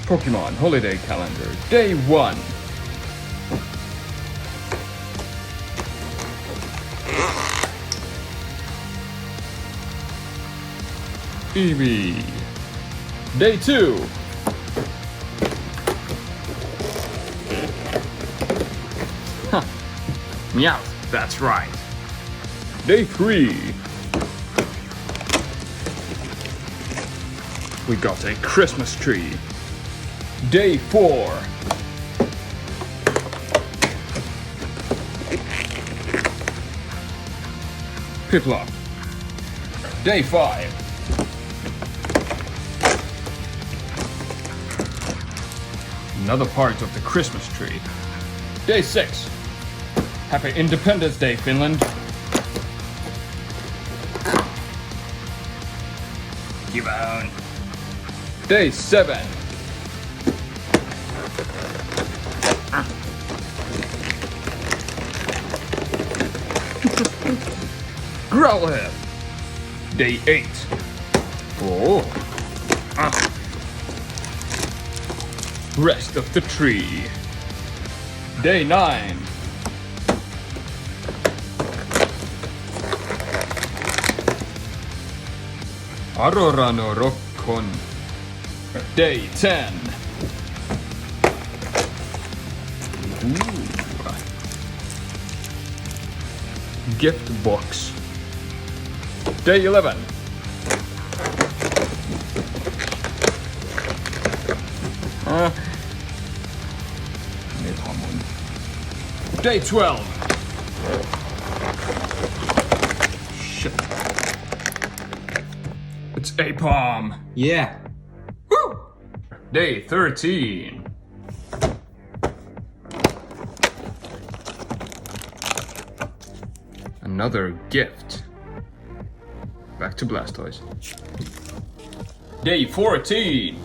Pokemon Holiday Calendar, Day 1. Eevee. Day 2. Huh. Meowth, that's right. Day 3. We got a Christmas tree. Day 4. Piplup. Day 5. Another part of the Christmas tree. Day 6. Happy Independence Day, Finland. Keep on. Day 7. Growlithe. Day 8. Oh. Rest of the tree. Day 9. Arorano Rokkon. Day 10. Ooh. Gift box. Day 11. Day 12. Shit. It's Apom. Yeah. Woo! Day 13. Another gift. Back to Blastoise. Day 14.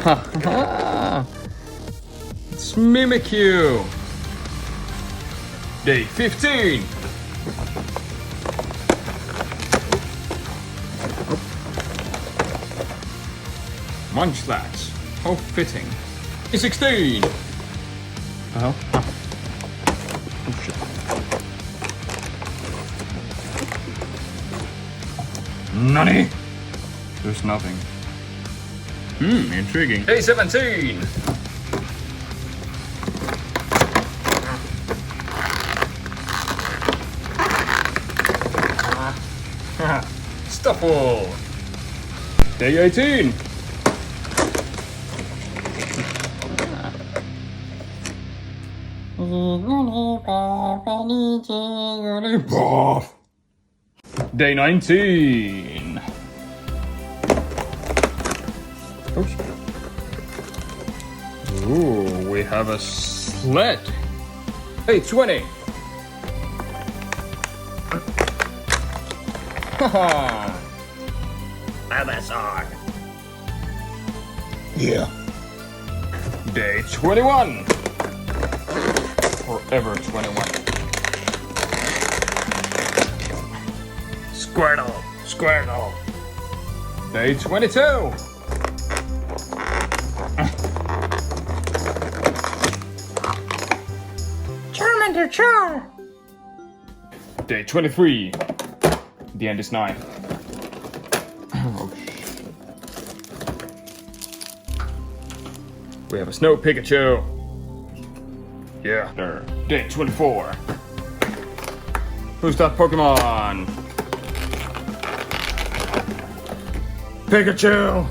Ha ha! It's Mimikyu. Day 15. Munchlax. How fitting. Day 16. Oh shit. Nani? There's nothing. Intriguing. Day 17. Stuffle. Day 18. Day 19. Oops. Ooh, we have a sled. Day 20. Haha. MSR. Yeah. Day 21. Forever 21. Squirtle. Squirtle. Day 22. Charmander Char. Day 23. The end is nigh. Oh shit. We have a Snow Pikachu. Yeah, there. Day 24. Who's that Pokemon? Pikachu!